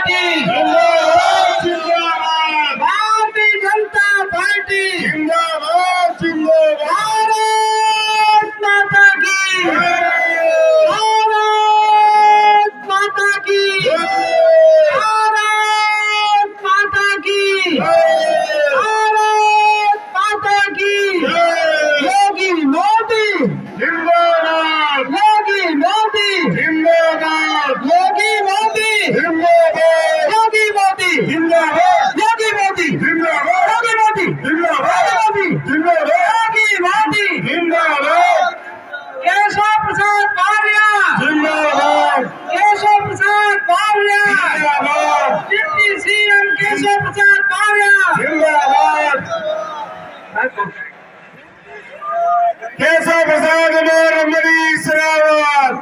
Party जिंदाबाद जिंदाबाद, Bharatiya Janata party जिंदाबाद जिंदाबाद, भारत माता की भारत माता की भारत माता की भारत माता की योगी मोदी जिंदाबाद योगी मोदी जिंदाबाद, योगी मोदी जिंदाबाद योगी मोदी जिंदाबाद, योगी मोदी जिंदाबाद योगी मोदी जिंदाबाद, जिंदाबाद योगी मोदी जिंदाबाद, केशव प्रसाद मौर्य जिंदाबाद केशव प्रसाद मौर्य जिंदाबाद, डिप्टी सीएम केशव प्रसाद मौर्य जिंदाबाद केशव प्रसाद मौर्य, मनीष रावत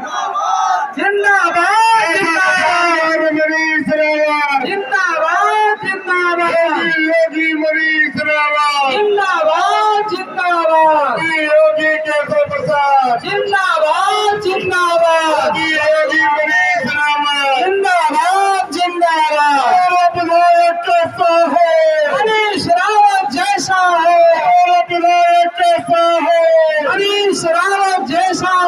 जिंदाबाद जिंदाबाद, मनीष रावत जिंदाबाद जिंदाबाद योगी मनीष रावत, जिंदाबाद जिंदाबाद योगी केशव प्रसाद, जिंदाबाद जिंदाबाद योगी मनीष रावत, जिंदाबाद जिंदाबाद विधायक कैसा है, हरीश रावत जैसा हो विधायक कैसा है, हरीश रावत जैसा हो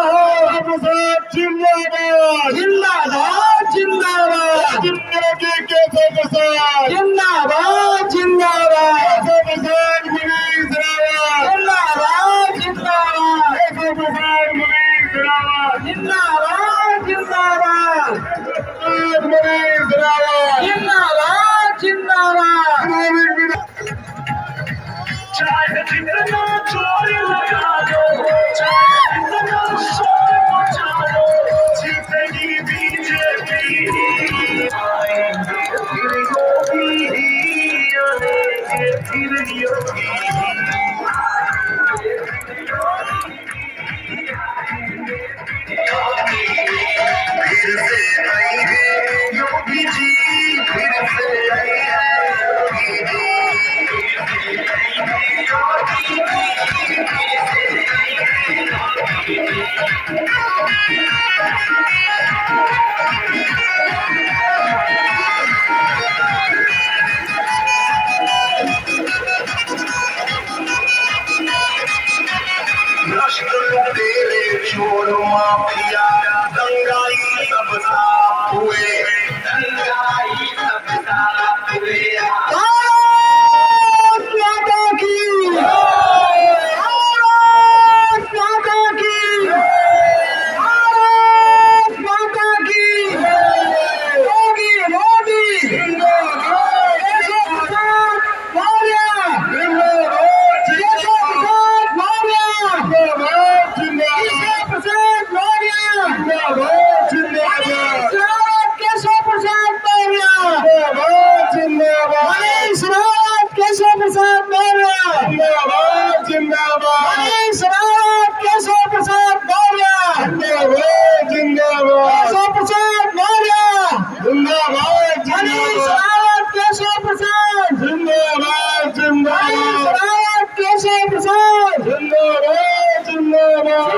प्रसाद जिंदाबाद, जिंदाबाद जिंदाबाद योगी केशव प्रसाद, जिंदाबाद जिंदाबाद केशव प्रसाद मनीष रावत, जिंदाबाद जिंदाबाद केशव प्रसाद मनीष रावत, जिंदाबाद जिंदाबाद मनीष रावत, जिंदाबाद जिंदाबाद चाहे जितना जोर लगा लो, चाहे जितना शोर मचा लो, जीतेगी बीजेपी। आएंगे फिर योगी, आएंगे फिर योगी। फिर से आएंगे योगी जी, फिर से आएंगे योगी जी। लश्कर तेरे चोर माफिया, दंगाई सब साफ हुए, दंगाई सब साफ हुए। भारत माता की भारत माता की भारत माता की योगी मोदी केशव प्रसाद मौर्य केशव प्रसाद मौर्य केशव प्रसाद मौर्य केशव प्रसाद मौर्य मनीष रावत केशव प्रसाद मौर्य मनीष रावत केशव प्रसाद मौर्य केशव प्रसाद मौर्य मनीष रावत केशव प्रसाद मनीष रावत केशव प्रसाद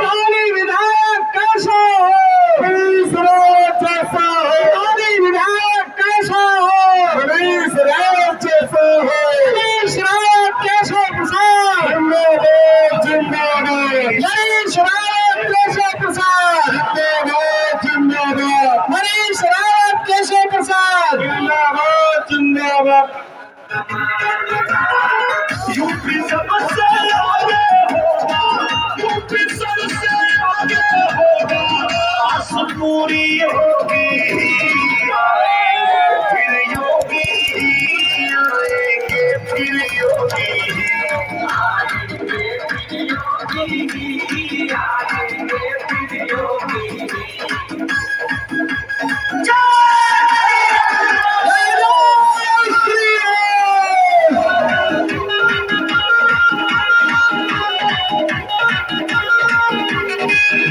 सिरोही विधायक कैसा हो सिरोही विधायक कैसा हो मनीष रावत केशव प्रसाद मनीष रावत केशव प्रसाद मनीष रावत केशव प्रसाद यूपी सबसे आगे होगा, यूपी सबसे आगे होगा, आस पूरी होगी। आएंगे फिर योगी, आएंगे फिर योगी। आएंगे फिर योगी, आएंगे फिर योगी।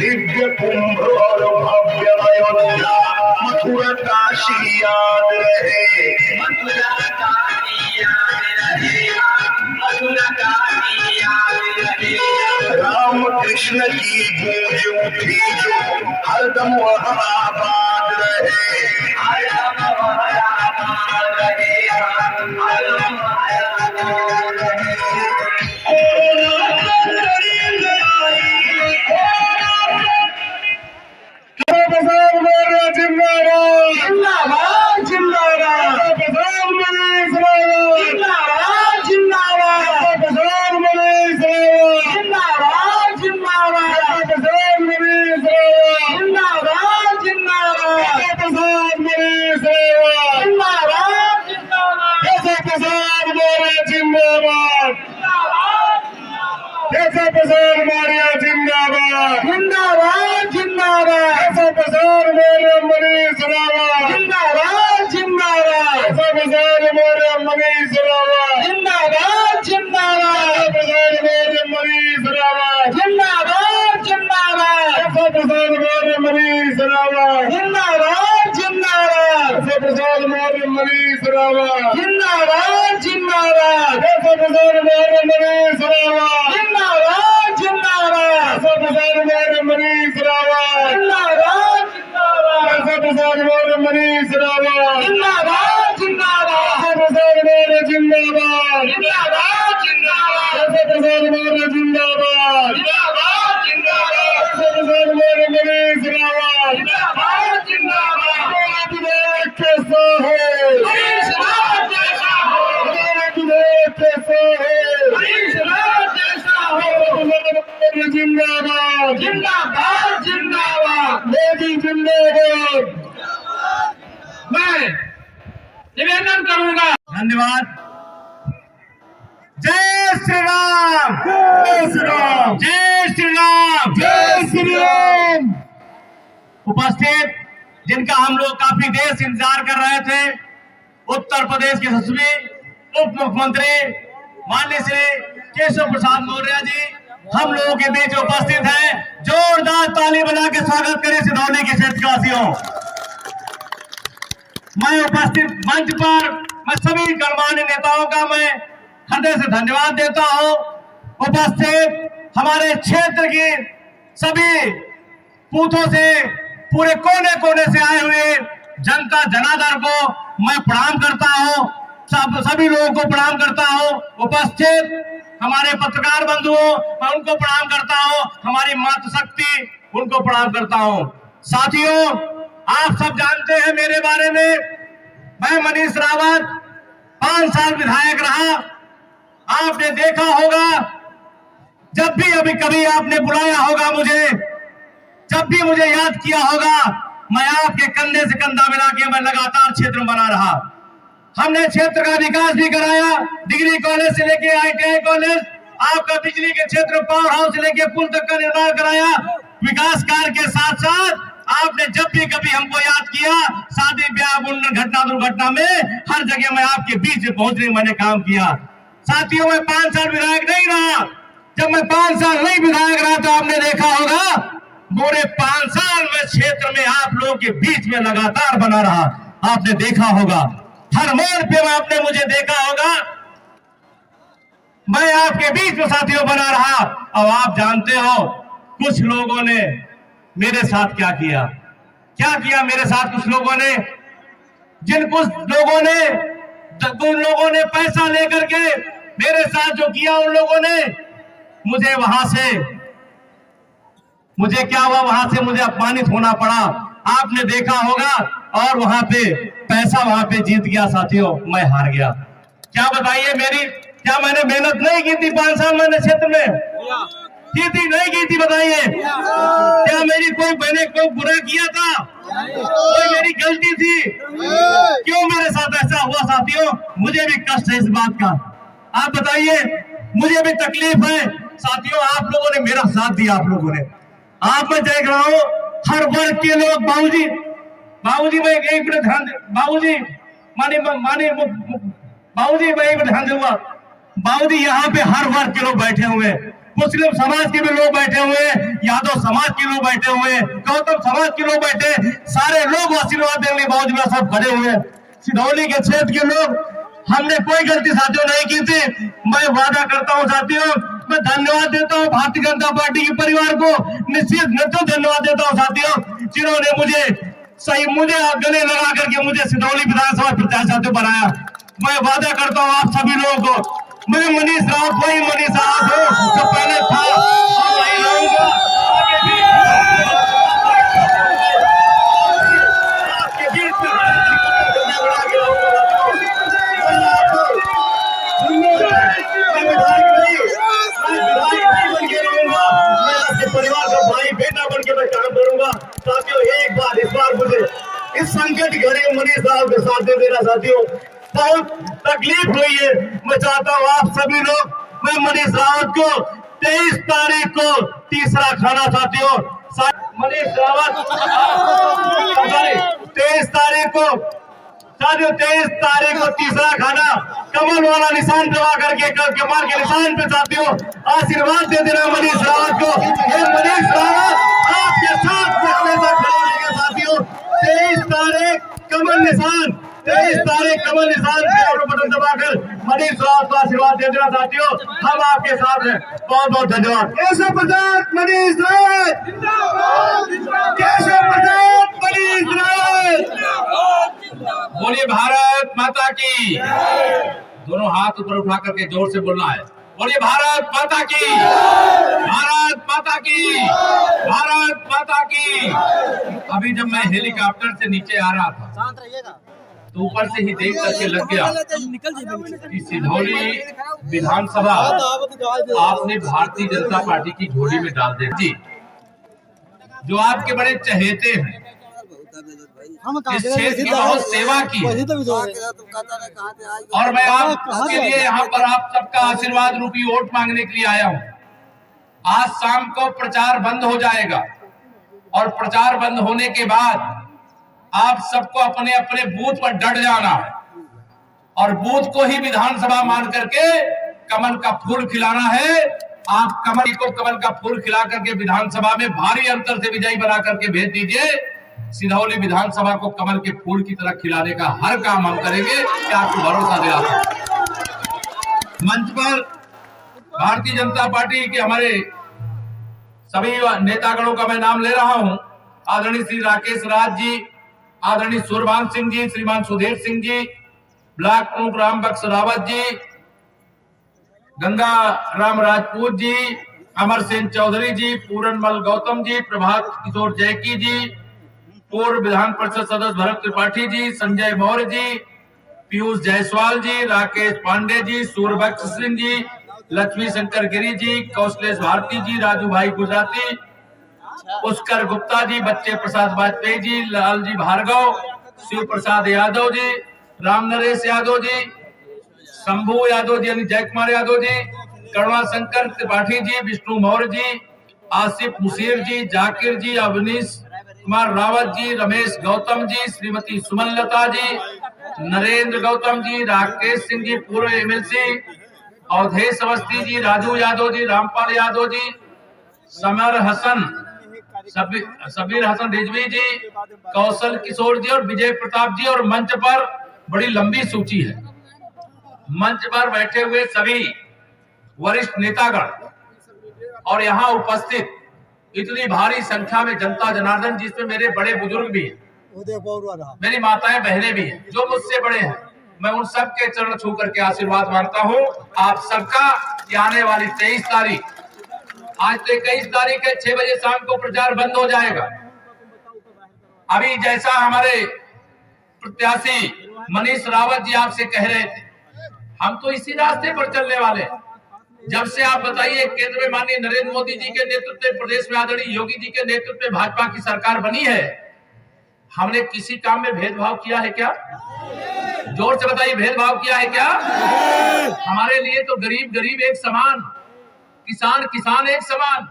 दिव्य कुंभ और भव्य अयोध्या, मथुरा काशी याद रहे, मथुरा काशी याद रहे, मथुरा काशी याद रहे। राम कृष्ण की गूंज उठी जो हरदम वहाँ आबाद रहे, हरदम वहाँ मैं निवेदन करूंगा। धन्यवाद। जय श्री राम, जय श्री राम, जय श्री राम, जय श्री राम। उपस्थित जिनका हम लोग काफी देर से इंतजार कर रहे थे, उत्तर प्रदेश के यशस्वी उप मुख्यमंत्री माननीय श्री केशव प्रसाद मौर्य जी हम लोगों के बीच उपस्थित हैं। जोरदार ताली बजा के स्वागत करें सिधौली के क्षेत्रवासियों। मैं उपस्थित मंच पर मैं सभी गणमान्य नेताओं का मैं हृदय से धन्यवाद देता हूं। उपस्थित हमारे क्षेत्र की सभी बूथों से पूरे कोने कोने से आए हुए जनता जनार्दन को मैं प्रणाम करता हूं, सभी लोगों को प्रणाम करता हूं। उपस्थित हमारे पत्रकार बंधुओं मैं उनको प्रणाम करता हूं, हमारी मातृशक्ति उनको प्रणाम करता हूं। साथियों, आप सब जानते हैं मेरे बारे में, मैं मनीष रावत 5 साल विधायक रहा। आपने देखा होगा, जब भी अभी कभी आपने बुलाया होगा मुझे, जब भी मुझे याद किया होगा, मैं आपके कंधे से कंधा मिला के मैं लगातार क्षेत्र बना रहा। हमने क्षेत्र का विकास भी कराया, डिग्री कॉलेज से लेके ITI कॉलेज, आपका बिजली के क्षेत्र पावर हाउस से लेके पुल तक का निर्माण कराया। विकास कार्य के साथ साथ आपने जब भी कभी हमको याद किया, शादी ब्याह मुंडन घटना दुर्घटना में हर जगह मैं आपके बीच में पहुंचने मैंने काम किया। साथियों, मैं 5 साल विधायक नहीं रहा। जब मैं 5 साल नहीं विधायक रहा तो आपने देखा होगा पूरे 5 साल में क्षेत्र में आप लोगों के बीच में लगातार बना रहा। आपने देखा होगा हर मोड़ पे आपने मुझे देखा होगा, मैं आपके बीच में साथियों बना रहा। अब आप जानते हो कुछ लोगों ने मेरे साथ क्या किया मेरे साथ कुछ लोगों ने, उन लोगों ने पैसा लेकर के मेरे साथ जो किया, उन लोगों ने मुझे मुझे क्या हुआ, वहां से मुझे अपमानित होना पड़ा। आपने देखा होगा, और वहां पे पैसा वहां पे जीत गया साथियों, मैं हार गया। क्या बताइए, क्या मैंने मेहनत नहीं की थी 5 साल मैंने क्षेत्र में की थी, नहीं की थी? बताइए, क्या मैंने कोई बुरा किया था? कोई मेरी गलती थी? क्यों मेरे साथ ऐसा हुआ साथियों? मुझे भी कष्ट है इस बात का। आप बताइए, मुझे भी तकलीफ है साथियों। आप लोगों ने मेरा साथ दिया, आप लोगों ने। आप मैं देख रहा हूँ हर वर्ग के लोग, बाबूजी मैं एक मिनट ध्यान दे, बाबूजी मैं एक मिनट ध्यान दूंगा। बाबूजी, यहाँ पे हर वर्ग के लोग बैठे हुए हैं, मुस्लिम समाज के भी लोग बैठे हुए हैं, यादव समाज के लोग बैठे हुए हैं, गौतम समाज के लोग बैठे, सारे लोग आशीर्वाद देने बाबूजी में सब खड़े हुए हैं। सिधौली के क्षेत्र के लोग, हमने कोई गलती साथियों नहीं की थी। मैं वादा करता हूं साथियों, मैं धन्यवाद देता हूं भारतीय जनता पार्टी के परिवार को, निश्चित धन्यवाद देता हूं साथियों, जिन्होंने मुझे सही मुझे गले लगा करके मुझे सिधौली विधानसभा प्रत्याशी बनाया। मैं वादा करता हूँ आप सभी लोगों को, मैं मनीष रावत वही मनीष रावत हूँ जो पहले था और वही रहूंगा आगे भी। आपके बीच में मैं विधायक नहीं बन के रहूंगा, मैं आपके परिवार का भाई बेटा बन के मैं काम करूंगा। साथियों एक बार इस बार मुझे इस संकट घड़ी में मनीष रावत के साथ दे देना। साथियों बहुत तकलीफ हुई है, मैं चाहता हूँ आप सभी लोग, मैं मनीष रावत को 23 तारीख को तीसरा खाना, साथियों मनीष रावत 23 तारीख को, साथियों 23 तारीख को तीसरा खाना कमल वाला निशान दबा करके कमल के निशान पे साथियों आशीर्वाद दे देना मनीष रावत को। ये मनीष रावत आपके साथ हमेशा खड़ा रहेगा साथियों। 23 तारीख कमल निशान, 23 तारीख कमल निशान पे बटन दबाकर मनीष रावत को आशीर्वाद दे देना साथियों। हम आपके साथ हैं। बहुत बहुत धन्यवाद। केशव प्रसाद मनीष रावत केशव प्रसाद मनीष रावत। बोलिए भारत माता की। दोनों हाथ ऊपर उठा करके जोर से बोलना है। बोलिए भारत माता की, भारत माता की, भारत माता की। अभी जब मैं हेलीकॉप्टर से नीचे आ रहा था तो ऊपर से ही देख करके लग गया कि सिधौली विधानसभा आपने भारतीय जनता पार्टी की झोली में डाल दी जी। जो आपके बड़े चहेते हैं, इस क्षेत्र की बहुत सेवा की और मैं आपके लिए यहाँ पर आप सबका आशीर्वाद रूपी वोट मांगने के लिए आया हूँ। आज शाम को प्रचार बंद हो जाएगा और प्रचार बंद होने के बाद आप सबको अपने अपने बूथ पर डट जाना है और बूथ को ही विधानसभा मान करके कमल का फूल खिलाना है। आप कमल को कमल का फूल खिला करके विधानसभा में भारी अंतर से विजयी बना करके भेज दीजिए। सिधौली विधानसभा को कमल के फूल की तरह खिलाने का हर काम हम करेंगे कि आपको भरोसा दिलाते हैं। मंच पर भारतीय जनता पार्टी के हमारे सभी नेतागणों का मैं नाम ले रहा हूं। आदरणीय श्री राकेश राज जी, आदरणीय सूरभान सिंह जी, श्रीमान सुधीर सिंह जी, ब्लॉक प्रमुख राम बख्श रावत जी, गंगा राम राजपूत जी, अमर सिंह चौधरी जी, पूरनमल गौतम जी, प्रभात किशोर जैकी जी, पूर्व विधान परिषद सदस्य भरत त्रिपाठी जी, संजय मौर्य जी, पीयूष जायसवाल जी, राकेश पांडे जी, सूरबख्श सिंह जी, लक्ष्मी शंकर गिरी जी, कौशलेश भारती जी, राजू भाई गुजराती, पुष्कर गुप्ता जी, बच्चे प्रसाद वाजपेयी जी, लालजी भार्गव, शिव प्रसाद यादव जी, राम नरेश यादव जी, शंभू यादव जी यानी जय कुमार यादव जी, करुणा शंकर त्रिपाठी जी, विष्णु मौर्य जी, आसिफ मुशीर जी, जाकिर जी, अवनीश कुमार रावत जी, रमेश गौतम जी, श्रीमती सुमन लता जी, नरेंद्र गौतम जी, राकेश सिंह जी पूर्व एमएलसी, अवधेश अवस्थी जी, राजू यादव जी, रामपाल यादव जी, समर हसन, सबीर हसन रिजवी जी, कौशल किशोर जी और विजय प्रताप जी। और मंच पर बड़ी लंबी सूची है। मंच पर बैठे हुए सभी वरिष्ठ नेतागण और यहाँ उपस्थित इतनी भारी संख्या में जनता जनार्दन, जिसमें मेरे बड़े बुजुर्ग भी हैं, मेरी माताएं बहनें भी हैं, जो मुझसे बड़े हैं, मैं उन सब के चरण छू करके आशीर्वाद मांगता हूं आप सबका कि आने वाली 23 तारीख, आज तो 21 तारीख है, 6 बजे शाम को प्रचार बंद हो जाएगा। अभी जैसा हमारे प्रत्याशी मनीष रावत जी आपसे कह रहे थे, हम तो इसी रास्ते पर चलने वाले हैं। जब से आप बताइए केंद्र में माननीय नरेंद्र मोदी जी के नेतृत्व में, प्रदेश में आदरणीय योगी जी के नेतृत्व में भाजपा की सरकार बनी है, हमने किसी काम में भेदभाव किया है क्या? जोर से बताइए, भेदभाव किया है क्या? हमारे लिए तो गरीब गरीब एक समान, किसान किसान एक समान,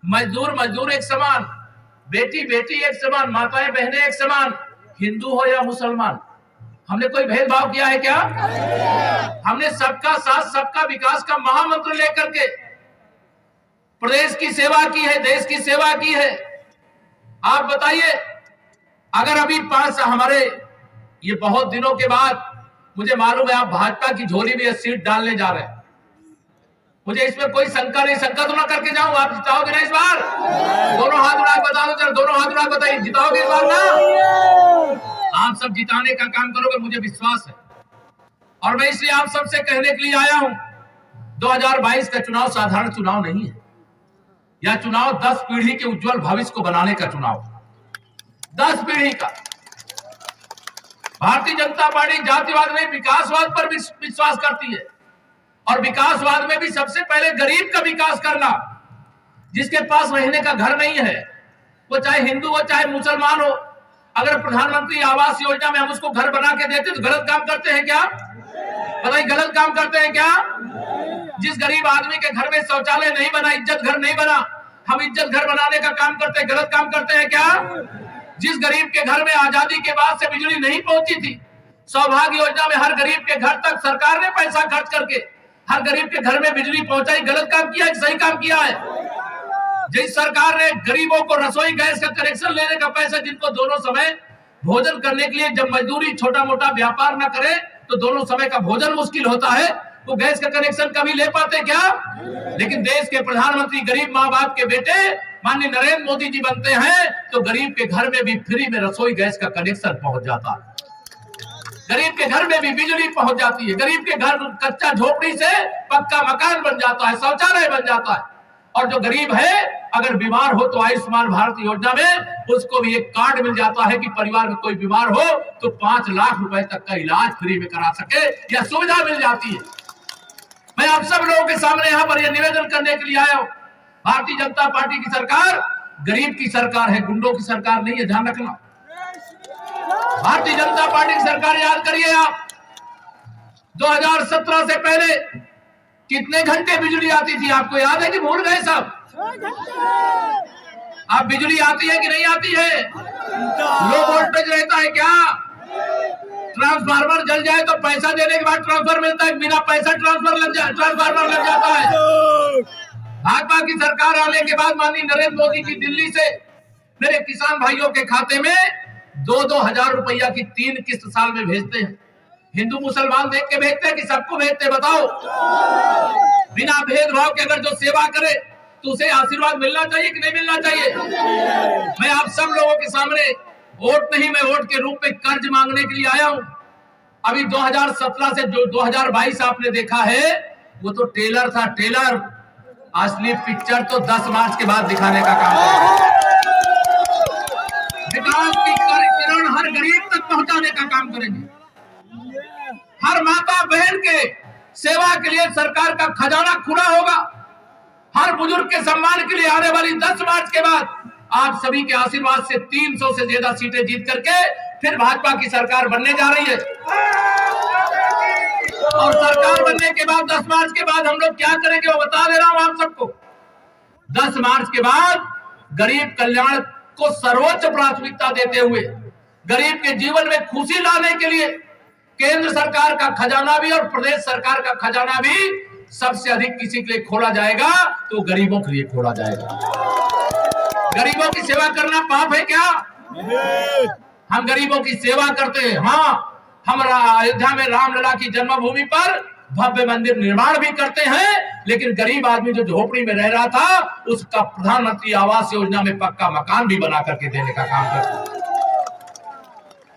मजदूर मजदूर एक समान, बेटी बेटी एक समान, माताएं बहनें एक समान, हिंदू हो या मुसलमान। हमने कोई भेदभाव किया है क्या? हमने सबका साथ सबका विकास का महामंत्र लेकर के प्रदेश की सेवा की है, देश की सेवा की है। आप बताइए, अगर अभी 5 हमारे ये बहुत दिनों के बाद मुझे मालूम है आप भाजपा की झोली में सीट डालने जा रहे हैं, मुझे इसमें कोई शंका नहीं, शंका तो ना करके जाऊं। आप जिताओगे ना इस बार? दोनों हाथ उड़ा के बता दो जरा, दोनों हाथ उड़ा के बताइए, जिताओगे इस बार ना? आप सब जिताने का काम करोगे, मुझे विश्वास है। और मैं इसलिए आप सबसे कहने के लिए आया हूं, 2022 का चुनाव साधारण चुनाव नहीं है। यह चुनाव 10 पीढ़ी के उज्जवल भविष्य को बनाने का चुनाव, 10 पीढ़ी का। भारतीय जनता पार्टी जातिवाद में विकासवाद पर विश्वास करती है, और विकासवाद में भी सबसे पहले गरीब का विकास करना। जिसके पास रहने का घर नहीं है, वो चाहे हिंदू हो चाहे मुसलमान हो, अगर प्रधानमंत्री आवास योजना में हम उसको घर बना के देते तो गलत काम करते हैं क्या? बताइए, गलत काम करते हैं क्या? जिस गरीब आदमी के घर में शौचालय नहीं बना, इज्जत घर नहीं बना, हम इज्जत घर बनाने का काम करते हैं, गलत काम करते हैं क्या? जिस गरीब के घर में आजादी के बाद से बिजली नहीं पहुंची थी, सौभाग्य योजना में हर गरीब के घर तक सरकार ने पैसा खर्च करके हर गरीब के घर में बिजली पहुंचाई, गलत काम किया है, सही काम किया है? जिस सरकार ने गरीबों को रसोई गैस का कनेक्शन लेने का पैसा, जिनको दोनों समय भोजन करने के लिए जब मजदूरी छोटा मोटा व्यापार न करे तो दोनों समय का भोजन मुश्किल होता है, तो गैस का कनेक्शन कभी ले पाते क्या? लेकिन देश के प्रधानमंत्री गरीब माँ बाप के बेटे माननीय नरेंद्र मोदी जी बनते हैं तो गरीब के घर में भी फ्री में रसोई गैस का कनेक्शन पहुंच जाता है, गरीब के घर में भी बिजली पहुंच जाती है, गरीब के घर कच्चा झोपड़ी से पक्का मकान बन जाता है, शौचालय बन जाता है। और जो गरीब है अगर बीमार हो तो आयुष्मान भारत योजना में उसको भी एक कार्ड मिल जाता है कि परिवार में कोई बीमार हो तो 5 लाख रुपए तक का इलाज फ्री में करा सके, यह सुविधा मिल जाती है। मैं आप सब लोगों के सामने यहाँ पर यह निवेदन करने के लिए आया हूँ, भारतीय जनता पार्टी की सरकार गरीब की सरकार है, गुंडों की सरकार नहीं है, ध्यान रखना। भारतीय जनता पार्टी की सरकार, याद करिए आप, 2017 से पहले कितने घंटे बिजली आती थी? आपको याद है कि भूल गए सब? अब बिजली आती है कि नहीं आती है? लो वोल्टेज रहता है क्या? ट्रांसफार्मर जल जाए तो पैसा देने के बाद ट्रांसफर मिलता है, बिना पैसा ट्रांसफार्मर लग जाता है। भाजपा की सरकार आने के बाद माननीय नरेंद्र मोदी जी दिल्ली से मेरे किसान भाइयों के खाते में 2-2 हजार रुपया की 3 किस्त साल में भेजते हैं। हिंदू मुसलमान देख के भेजते हैं कि सबको भेजते? बताओ। बिना भेदभाव के अगर जो सेवा करे तो उसे आशीर्वाद मिलना चाहिए कि नहीं मिलना चाहिए? मैं आप सब लोगों के सामने वोट नहीं, मैं वोट के रूप में कर्ज मांगने के लिए आया हूं। अभी 2017 से जो 2022 आपने देखा है वो तो टेलर था, टेलर। असली पिक्चर तो 10 मार्च के बाद दिखाने का काम है। विकास की किरण हर गरीब तक पहुंचाने का काम करेंगे। हर माता बहन के सेवा के लिए सरकार का खजाना खुला होगा। हर बुजुर्ग के सम्मान के लिए आने वाली 10 मार्च के बाद आप सभी के आशीर्वाद से 300 से ज्यादा सीटें जीत करके फिर भाजपा की सरकार बनने जा रही है। और सरकार बनने के बाद 10 मार्च के बाद हम लोग क्या करेंगे वो बता दे रहा हूं आप सबको। 10 मार्च के बाद गरीब कल्याण को सर्वोच्च प्राथमिकता देते हुए गरीब के जीवन में खुशी लाने के लिए केंद्र सरकार का खजाना भी और प्रदेश सरकार का खजाना भी सबसे अधिक किसी के लिए खोला जाएगा तो गरीबों के लिए खोला जाएगा। गरीबों की सेवा करना पाप है क्या? हम गरीबों की सेवा करते हैं। हाँ, हम अयोध्या में रामलला की जन्मभूमि पर भव्य मंदिर निर्माण भी करते हैं, लेकिन गरीब आदमी जो झोपड़ी में रह रहा था उसका प्रधानमंत्री आवास योजना में पक्का मकान भी बना करके देने का काम करते हैं।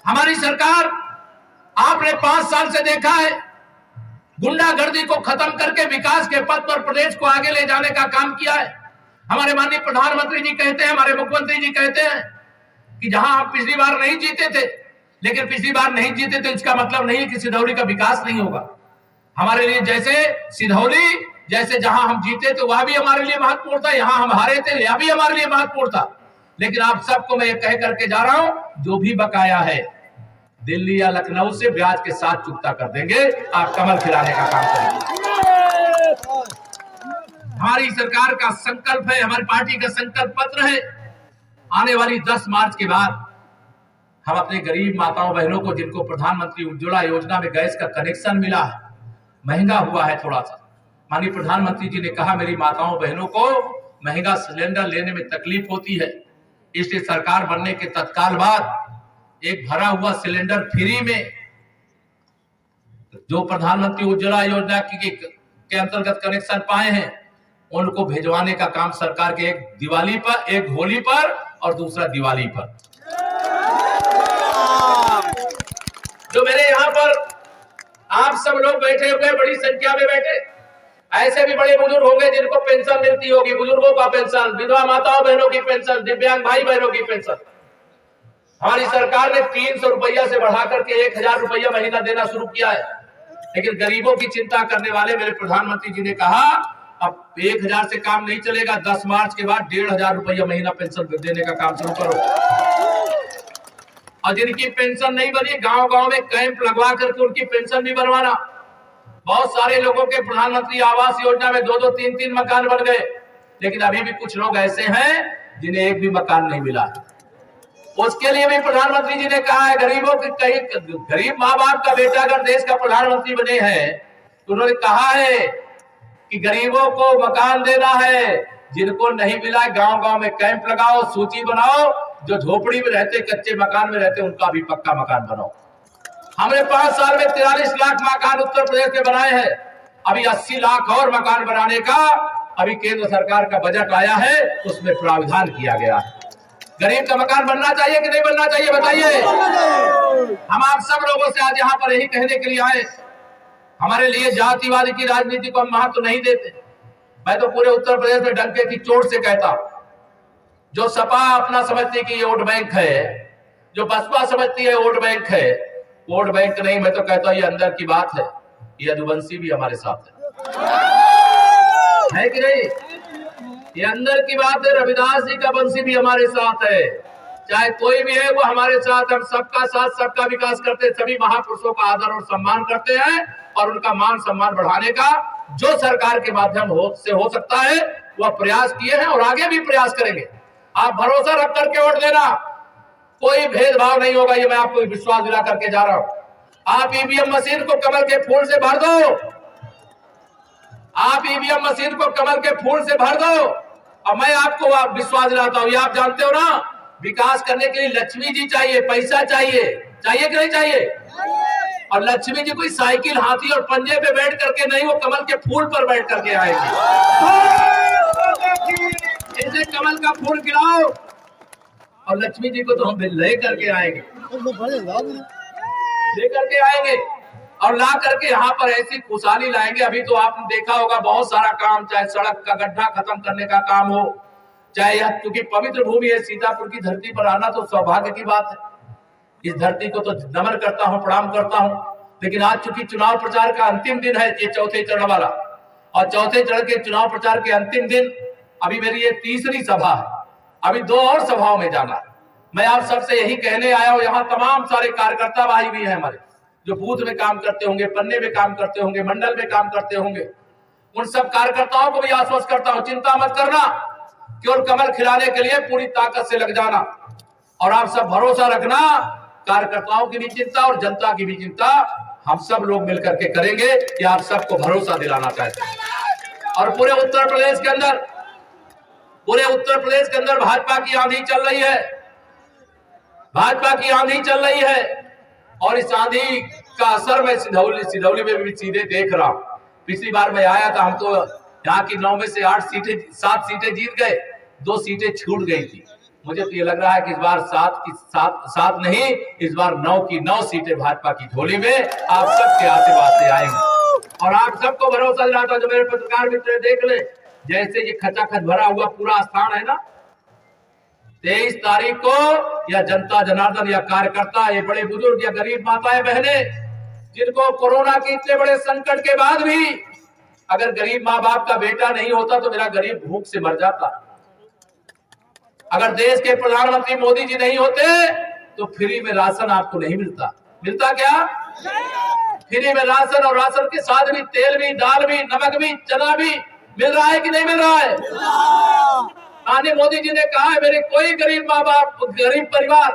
हमारी सरकार, आपने 5 साल से देखा है, गुंडागर्दी को खत्म करके विकास के पथ पर प्रदेश को आगे ले जाने का काम किया है। हमारे माननीय प्रधानमंत्री जी कहते हैं, हमारे मुख्यमंत्री जी कहते हैं कि जहां हम पिछली बार नहीं जीते थे, लेकिन पिछली बार नहीं जीते तो इसका मतलब नहीं है कि सिधौली का विकास नहीं होगा। हमारे लिए जैसे सिधौली, जैसे जहां हम जीते थे वह भी हमारे लिए महत्वपूर्ण था, यहां हम हारे थे यह भी हमारे लिए महत्वपूर्ण था। लेकिन आप सबको मैं ये कह करके जा रहा हूं, जो भी बकाया है दिल्ली या लखनऊ से ब्याज के साथ चुकता कर देंगे। आप कमल खिलाने का काम करेंगे। हमारी सरकार का संकल्प है, हमारी पार्टी का संकल्प पत्र है, आने वाली 10 मार्च के बाद हम अपने गरीब माताओं बहनों को, जिनको प्रधानमंत्री उज्ज्वला योजना में गैस का कनेक्शन मिला है, महंगा हुआ है थोड़ा सा, माननीय प्रधानमंत्री जी ने कहा मेरी माताओं बहनों को महंगा सिलेंडर लेने में तकलीफ होती है, इसलिए सरकार बनने के तत्काल बाद एक भरा हुआ सिलेंडर फ्री में, जो प्रधानमंत्री उज्ज्वला योजना की के अंतर्गत कनेक्शन पाए हैं, उनको भिजवाने का काम सरकार के एक दिवाली पर, एक होली पर और दूसरा दिवाली पर। जो मेरे यहाँ पर आप सब लोग बैठे हुए, बड़ी संख्या में बैठे, ऐसे भी बड़े बुजुर्ग होंगे जिनको पेंशन मिलती होगी, बुजुर्गों का पेंशन, विधवा माताओं बहनों की पेंशन, दिव्यांग भाई बहनों की पेंशन। हमारी सरकार ने 300 रुपया से बढ़ाकर के 1000 रुपया महीना देना शुरू किया है। लेकिन गरीबों की चिंता करने वाले मेरे प्रधानमंत्री जी ने कहा अब 1000 से काम नहीं चलेगा, 10 मार्च के बाद 1500 रुपया महीना पेंशन देने का काम शुरू करो। और जिनकी पेंशन नहीं बनी, गांव गांव में कैंप लगवा करके उनकी पेंशन भी बनवाना। बहुत सारे लोगों के प्रधानमंत्री आवास योजना में 2-2, 3-3 मकान बन गए, लेकिन अभी भी कुछ लोग ऐसे हैं जिन्हें एक भी मकान नहीं मिला। उसके लिए भी प्रधानमंत्री जी ने कहा है गरीबों के, कई गरीब माँ बाप का बेटा अगर देश का प्रधानमंत्री बने हैं तो उन्होंने कहा है कि गरीबों को मकान देना है। जिनको नहीं मिला गांव गांव में कैंप लगाओ, सूची बनाओ, जो झोपड़ी में रहते, कच्चे मकान में रहते, उनका भी पक्का मकान बनाओ। हमने 5 साल में 43 लाख मकान उत्तर प्रदेश में बनाए हैं। अभी 80 लाख और मकान बनाने का अभी केंद्र सरकार का बजट आया है, उसमें प्रावधान किया गया है। गरीब का मकान बनना चाहिए कि नहीं बनना चाहिए, बताइए। हम आप सब लोगों से आज यहाँ पर यही कहने के लिए आए, हमारे लिए जातिवादी की राजनीति को हम महत्व नहीं देते। मैं तो पूरे उत्तर प्रदेश में डंके की चोट से कहता हूं, जो सपा अपना समझती कि ये वोट बैंक है, जो बसपा समझती है वोट बैंक है, वोट बैंक नहीं, मैं तो कहता हूं ये अंदर की बात है। ये यदुवंशी भी हमारे साथ है कि नहीं? ये अंदर की बात है। रविदास जी का वंशी भी हमारे साथ है। चाहे कोई भी है वो हमारे साथ, हम सबका साथ, सबका विकास करते, सभी महापुरुषों का आदर और सम्मान करते हैं और उनका मान सम्मान बढ़ाने का जो सरकार के माध्यम से हो सकता है वह प्रयास किए हैं और आगे भी प्रयास करेंगे। आप भरोसा रख करके वोट देना, कोई भेदभाव नहीं होगा, ये मैं आपको विश्वास दिला करके जा रहा हूं। आप ईवीएम मशीन को कमल के फूल से भर दो, आप ईवीएम मशीन को कमल के फूल से भर दो। और मैं आपको विश्वास दिलाता हूं, ये आप जानते हो ना, विकास करने के लिए लक्ष्मी जी चाहिए, पैसा चाहिए, चाहिए कि नहीं चाहिए? और लक्ष्मी जी कोई साइकिल, हाथी और पंजे पे बैठ करके नहीं, वो कमल के फूल पर बैठ करके आएगी। इसे कमल का फूल गिराओ और लक्ष्मी जी को तो हम ले करके आएंगे, ले करके आएंगे और ला करके यहाँ पर ऐसी खुशहाली लाएंगे। अभी तो आपने देखा होगा बहुत सारा काम, चाहे सड़क का गड्ढा खत्म करने का काम हो, चाहे यह, क्योंकि पवित्र भूमि है सीतापुर की धरती पर आना तो सौभाग्य की बात है। इस धरती को तो नमन करता हूँ, प्रणाम करता हूँ। लेकिन आज चूंकि चुनाव प्रचार का अंतिम दिन है, ये चौथे चरण वाला, और चौथे चरण के चुनाव प्रचार के अंतिम दिन, अभी मेरी ये तीसरी सभा है, अभी 2 और सभाओं में जाना है। मैं आप सबसे यही कहने आया हूँ, यहाँ तमाम सारे कार्यकर्ता भाई भी हैं हमारे, जो बूथ में काम करते होंगे, पन्ने में काम करते होंगे, मंडल में काम करते होंगे, उन सब कार्यकर्ताओं को भी आश्वस्त करता हूं, चिंता मत करना, केवल कमल खिलाने के लिए पूरी ताकत से लग जाना। और आप सब भरोसा रखना, कार्यकर्ताओं की भी चिंता और जनता की भी चिंता हम सब लोग मिलकर के करेंगे, कि आप सबको भरोसा दिलाना चाहते हैं। और पूरे उत्तर प्रदेश के अंदर भाजपा की आंधी चल रही है, भाजपा की आंधी चल रही है। और इस आंधी का असर मैं सिधौली में भी सीधे देख रहा हूं। पिछली बार मैं आया था, हम तो यहाँ की 9 में से 7 सीटें जीत गए, 2 सीटें छूट गई थी। मुझे तो ये लग रहा है कि इस बार 7 नहीं, इस बार 9 की 9 सीटें भाजपा की झोली में आप सबके आशीर्वाद से आएंगे। और आप सबको भरोसा दिलाता, जो मेरे पत्रकार मित्र देख ले, जैसे ये खचाखच भरा हुआ पूरा स्थान है ना, 23 तारीख को या जनता जनार्दन या कार्यकर्ता, ये बड़े बुजुर्ग या गरीब माताएं बहनें, जिनको कोरोना के इतने बड़े संकट के बाद भी अगर गरीब माँ बाप का बेटा नहीं होता तो मेरा गरीब भूख से मर जाता। अगर देश के प्रधानमंत्री मोदी जी नहीं होते तो फ्री में राशन आपको नहीं मिलता। मिलता क्या? फ्री में राशन, और राशन के साथ भी तेल भी, दाल भी, नमक भी, चना भी मिल रहा है कि नहीं मिल रहा है? माननीय मोदी जी ने कहा है, मेरे कोई गरीब माँ बाप, गरीब परिवार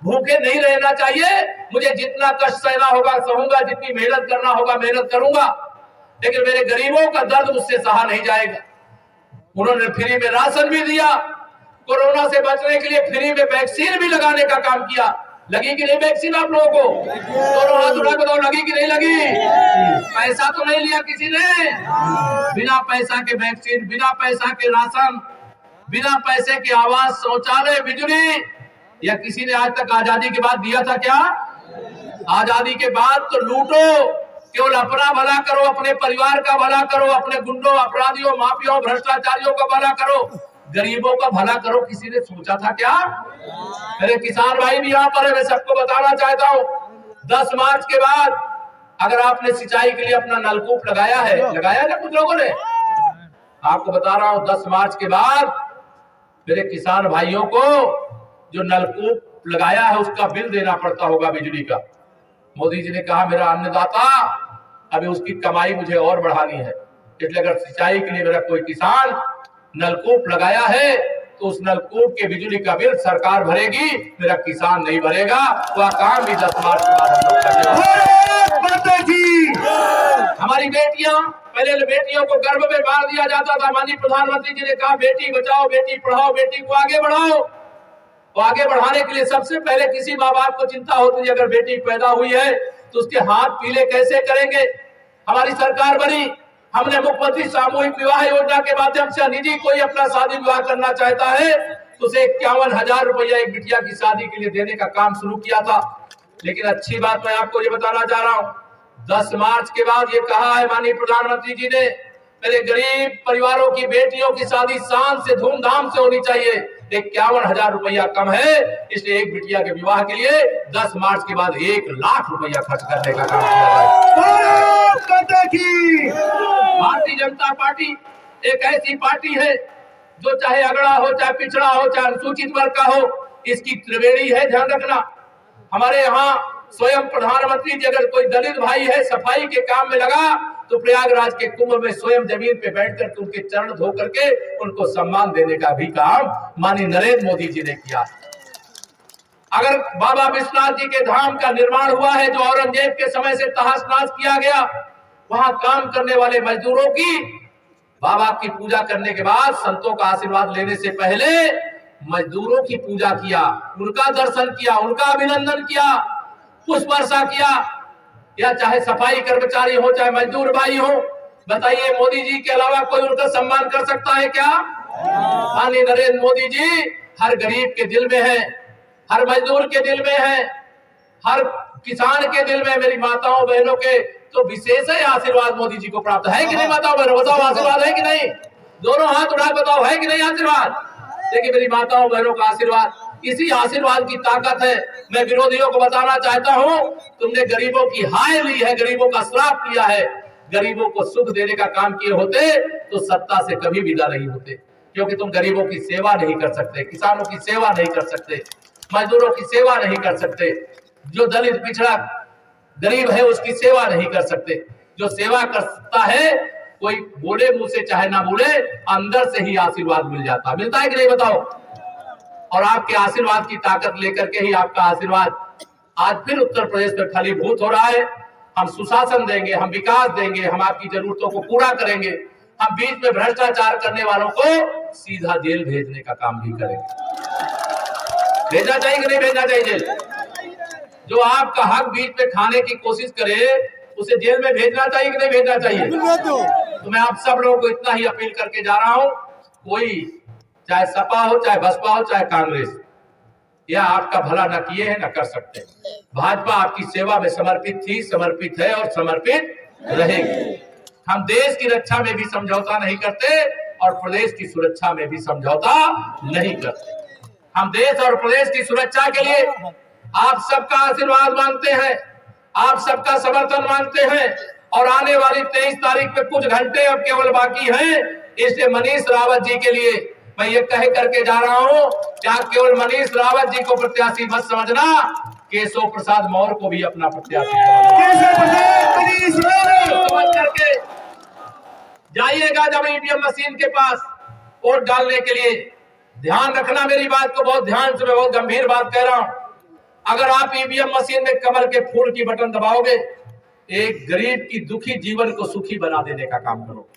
भूखे नहीं रहना चाहिए। मुझे जितना कष्ट सहना होगा सहूंगा, जितनी मेहनत करना होगा मेहनत करूंगा, लेकिन मेरे गरीबों का दर्द मुझसे सहा नहीं जाएगा। उन्होंने फ्री में राशन भी दिया, कोरोना से बचने के लिए फ्री में वैक्सीन भी लगाने का काम किया। लगी कि नहीं वैक्सीन आप लोगों को? दोनों हाथ उठा के बताओ, लगी कि नहीं लगी? पैसा तो नहीं लिया किसी ने? बिना पैसा के वैक्सीन, बिना पैसा के राशन, बिना पैसे के आवास, शौचालय, बिजली, या किसी ने आज तक आजादी के बाद दिया था क्या? आजादी के बाद तो लूटो, केवल अपना भला करो, अपने परिवार का भला करो, अपने गुंडों, अपराधियों, माफियाओं, भ्रष्टाचारियों का भला करो, गरीबों का भला करो, किसी ने सोचा था क्या? मेरे किसान भाई भी यहाँ पर है, मैं सबको बताना चाहता हूँ, 10 मार्च के बाद अगर आपने सिंचाई के लिए अपना नलकूप लगाया है, लगाया ना कुछ लोगों ने, आपको बता रहा हूँ 10 मार्च के बाद मेरे किसान भाइयों को जो नलकूप लगाया है उसका बिल देना पड़ता होगा बिजली का। मोदी जी ने कहा मेरा अन्नदाता, अभी उसकी कमाई मुझे और बढ़ानी है, इसलिए अगर सिंचाई के लिए मेरा कोई किसान नलकूप लगाया है तो उस नलकूप के बिजली का बिल सरकार भरेगी, मेरा किसान नहीं भरेगा। वह काम भी 10 मार्च के बाद हम लोग करेंगे। हमारी बेटियां, पहले बेटियों को गर्भ में बांध दिया जाता था, माननीय प्रधानमंत्री जी ने कहा बेटी बचाओ, बेटी पढ़ाओ, बेटी को आगे बढ़ाओ। तो आगे बढ़ाने के लिए सबसे पहले किसी माँ बाप को चिंता होती है, अगर बेटी पैदा हुई है तो उसके हाथ पीले कैसे करेंगे। हमारी सरकार बनी, हमने मुख्यमंत्री सामूहिक विवाह योजना के माध्यम से निजी कोई अपना शादी विवाह करना चाहता है तो उसे 51,000 रुपया एक बिटिया की शादी के लिए देने का काम शुरू किया था। लेकिन अच्छी बात मैं आपको ये बताना चाह रहा हूँ, 10 मार्च के बाद ये कहा है माननीय प्रधानमंत्री जी ने, मेरे गरीब परिवारों की बेटियों की शादी शान से, धूमधाम से होनी चाहिए। 51,000 रुपया कम है, इसलिए एक बिटिया के विवाह के लिए 10 मार्च के बाद 1 लाख रुपया खर्च करने का काम किया जाए। भारतीय जनता पार्टी एक ऐसी पार्टी है जो चाहे अगड़ा हो, चाहे पिछड़ा हो, चाहे अनुसूचित वर्ग का हो, इसकी त्रिवेणी है, ध्यान रखना। हमारे यहाँ स्वयं प्रधानमंत्री जी अगर कोई दलित भाई है सफाई के काम में लगा तो प्रयागराज के कुंभ में स्वयं जमीन पे बैठ कर उनके चरण धो करके उनको सम्मान देने का भी काम माननीय नरेंद्र मोदी जी ने किया। अगर बाबा विश्वनाथ जी के धाम का निर्माण हुआ है जो औरंगजेब के समय से तहस नहस किया गया, वहां काम करने वाले मजदूरों की बाबा की पूजा करने के बाद, संतों का आशीर्वाद लेने से पहले मजदूरों की पूजा किया, उनका दर्शन किया, उनका अभिनंदन किया, पुष्प वर्षा किया। या चाहे सफाई कर्मचारी हो, चाहे मजदूर भाई हो, बताइए मोदी जी के अलावा कोई उनका सम्मान कर सकता है क्या? माननीय नरेंद्र मोदी जी हर गरीब के दिल में है, हर मजदूर के दिल में है, हर किसान के दिल में, मेरी माताओं बहनों के तो विशेष है आशीर्वाद मोदी जी को प्राप्त है कि नहीं? माताओं बहनों बताओ, आशीर्वाद है कि नहीं? दोनों हाथ उठा बताओ, है कि नहीं आशीर्वाद? देखिए मेरी माताओं बहनों का आशीर्वाद, इसी आशीर्वाद की ताकत है। मैं विरोधियों को बताना चाहता हूं, तुमने गरीबों की हाय ली है, गरीबों का श्राप लिया है। गरीबों को सुख देने का काम किए होते तो सत्ता से कभी विदा नहीं होते, क्योंकि तुम गरीबों की सेवा नहीं कर सकते, किसानों की सेवा नहीं कर सकते, मजदूरों की सेवा नहीं कर सकते, जो दलित पिछड़ा गरीब है उसकी सेवा नहीं कर सकते। जो सेवा कर सकता है, कोई बोले मुंह से चाहे ना बोले, अंदर से ही आशीर्वाद मिल जाता, मिलता है कि नहीं बताओ? और आपके आशीर्वाद की ताकत लेकर के ही आपका आशीर्वाद आज फिर उत्तर प्रदेश में फलीभूत हो रहा है। हम सुशासन देंगे, हम विकास देंगे, हम आपकी जरूरतों को पूरा करेंगे, हम बीच में भ्रष्टाचार करने वालों को सीधा जेल भेजने का काम भी करेंगे। भेजना चाहिए कि नहीं भेजना चाहिए जेल? जो आपका हक बीच में खाने की कोशिश करे उसे जेल में भेजना चाहिए कि नहीं भेजना चाहिए? तो मैं आप सब लोगों को इतना ही अपील करके जा रहा हूं, कोई चाहे सपा हो, चाहे बसपा हो, चाहे कांग्रेस, यह आपका भला न किए हैं न कर सकते। भाजपा आपकी सेवा में समर्पित थी, समर्पित है और समर्पित रहेगी। हम देश की रक्षा में भी समझौता नहीं करते और प्रदेश की सुरक्षा में भी समझौता नहीं करते। हम देश और प्रदेश की सुरक्षा के लिए आप सबका आशीर्वाद मांगते हैं, आप सबका समर्थन मांगते हैं। और आने वाली 23 तारीख पे कुछ घंटे अब केवल बाकी हैं, इसलिए मनीष रावत जी के लिए मैं ये कह करके जा रहा हूं कि आप केवल मनीष रावत जी को प्रत्याशी मत समझना, केशव प्रसाद मौर्य को भी अपना प्रत्याशी समझ करके जाइएगा जब ईवीएम मशीन के पास वोट डालने के लिए। ध्यान रखना मेरी बात को बहुत ध्यान से, मैं बहुत गंभीर बात कह रहा हूं। अगर आप ईवीएम मशीन में कमल के फूल की बटन दबाओगे, एक गरीब की दुखी जीवन को सुखी बना देने का काम करो।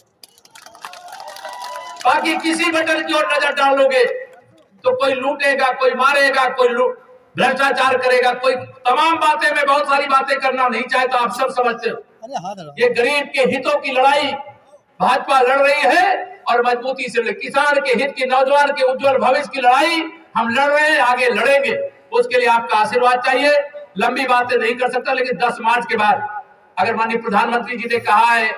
बाकी किसी बटन की ओर नजर डालोगे तो कोई लूटेगा, कोई मारेगा, कोई भ्रष्टाचार करेगा, कोई तमाम बातें, मैं बहुत सारी बातें करना नहीं चाहता, आप सब समझते हो। ये गरीब के हितों की लड़ाई भाजपा लड़ रही है और मजबूती से किसान के हित की, नौजवान के उज्जवल भविष्य की लड़ाई हम लड़ रहे हैं, आगे लड़ेंगे। उसके लिए आपका आशीर्वाद चाहिए। लंबी बातें नहीं कर सकता, लेकिन 10 मार्च के बाद अगर माननीय प्रधानमंत्री जी ने कहा है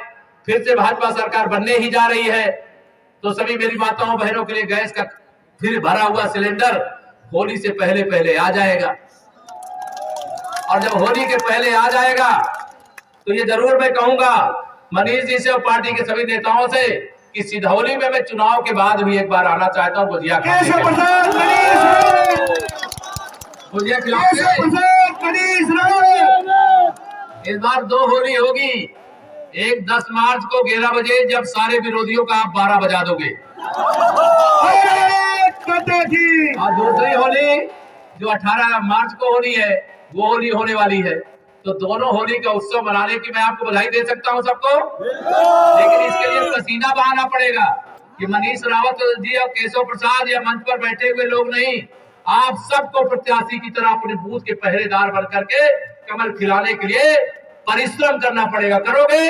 फिर से भाजपा सरकार बनने ही जा रही है, तो सभी मेरी माताओं बहनों के लिए गैस का फिर भरा हुआ सिलेंडर होली से पहले पहले आ जाएगा। और जब होली के पहले आ जाएगा तो ये जरूर मैं कहूंगा मनीष जी से और पार्टी के सभी नेताओं से कि सिधौली में मैं चुनाव के बाद भी एक बार आना चाहता हूं, गुजिया इस बार 2 होली होगी। एक 10 मार्च को 11 बजे, जब सारे विरोधियों का आप 12 बजा दोगे, और दूसरी होली जो 18 मार्च को होनी है, वो होली होने वाली है। तो दोनों होली का उत्सव मनाने की मैं आपको बधाई दे सकता हूं सबको, लेकिन इसके लिए पसीना बहाना पड़ेगा कि मनीष रावत जी और केशव प्रसाद या मंच पर बैठे हुए लोग नहीं, आप सबको प्रत्याशी की तरह अपने बूथ के पहरेदार बन करके कमल खिलाने के लिए परिश्रम करना पड़ेगा। करोगे?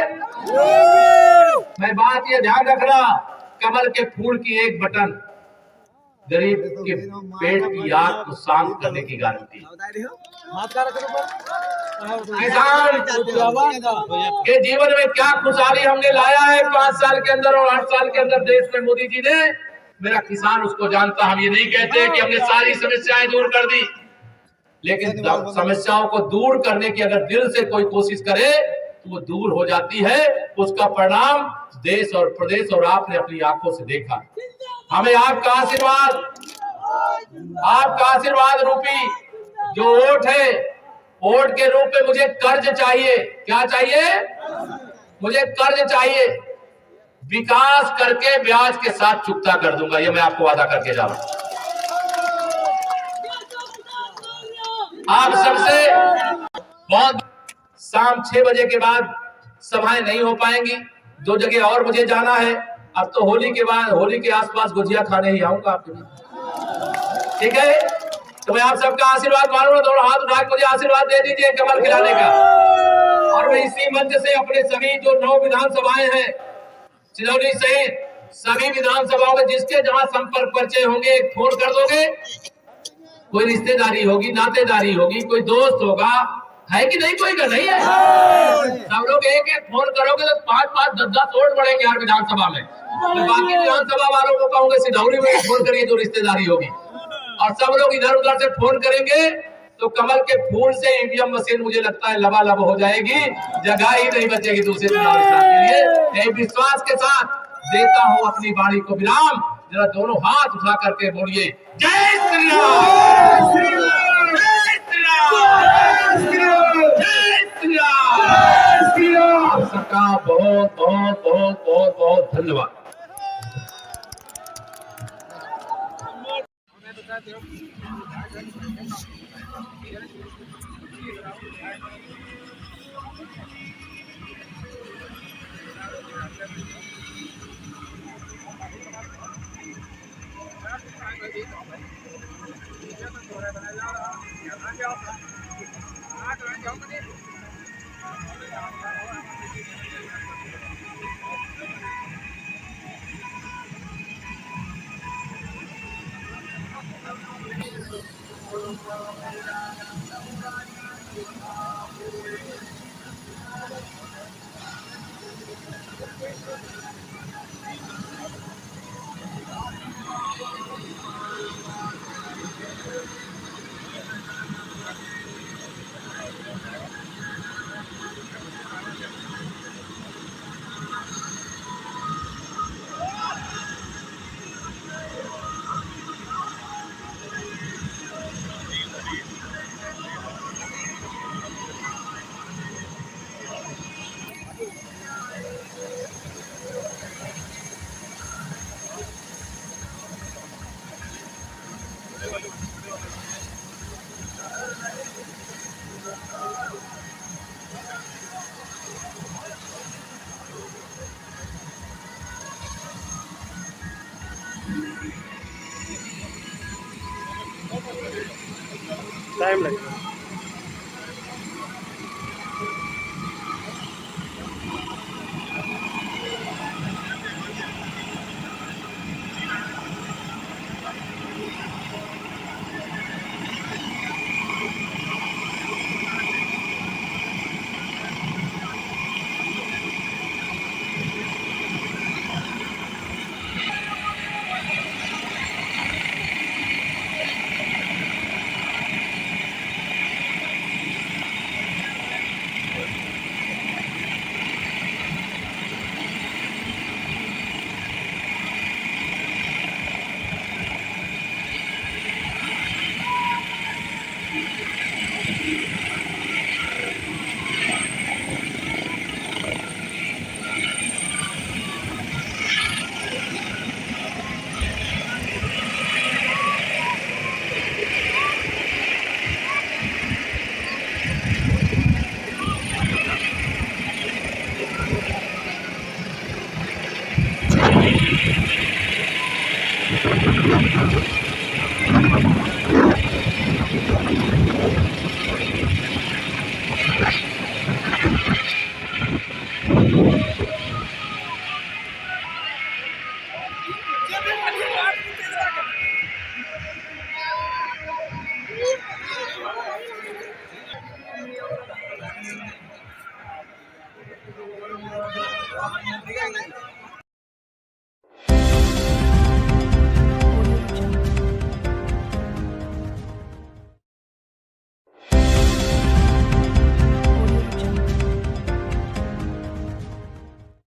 मैं बात ये ध्यान रखना, कमल के फूल की एक बटन गरीब के पेट की आग को शांत करने की गारंटी। किसान के जीवन में क्या खुशहाली हमने लाया है 5 साल के अंदर और 8 साल के अंदर देश में मोदी जी ने, मेरा किसान उसको जानता। हम ये नहीं कहते कि हमने सारी समस्याएं दूर कर दी, लेकिन समस्याओं को दूर करने की अगर दिल से कोई कोशिश करे तो वो दूर हो जाती है। उसका परिणाम देश और प्रदेश और आपने अपनी आंखों से देखा। हमें आपका आशीर्वाद रूपी जो वोट है, वोट के रूप में मुझे कर्ज चाहिए। क्या चाहिए? मुझे कर्ज चाहिए, विकास करके ब्याज के साथ चुकता कर दूंगा, ये मैं आपको वादा करके जा रहा हूं। आप सबसे बहुत शाम 6 बजे के बाद सभाएं नहीं हो पाएंगी, 2 जगह और मुझे जाना है। अब तो होली के बाद, होली के आसपास गुजिया खाने ही आऊंगा आपके लिए, ठीक है? तो मैं आप सबका आशीर्वाद मांगूंगा, दोनों हाथ उठा के मुझे आशीर्वाद दे दीजिए कमल खिलाने का। और मैं इसी मंच से अपने सभी जो 9 विधानसभाएं हैं, सिधौली सहित सभी विधानसभाओं में जिसके जहां संपर्क परिचय होंगे, एक फोन कर दोगे। कोई रिश्तेदारी होगी, नातेदारी होगी, कोई दोस्त होगा, है कि नहीं? कोई का नहीं है? सब लोग एक एक फोन करोगे तो 5-5, 10-10 वोट बढ़ेंगे हर विधानसभा में। तो बाकी विधानसभा वालों को कहूंगा सिधौली में फोन करिए जो रिश्तेदारी होगी, और सब लोग इधर उधर से फोन करेंगे तो कमल के फूल से ईवीएम मशीन मुझे लगता है लबालब हो जाएगी, जगह ही नहीं बचेगी दूसरे चुनाव के लिए। एक विश्वास के साथ देता हूं अपनी वाणी को विराम। जरा दोनों हाथ उठा करके बोलिए जय श्री राम, जय श्री राम, जय श्री राम। आप सबका बहुत बहुत बहुत बहुत बहुत धन्यवाद। टाइम लगेगा।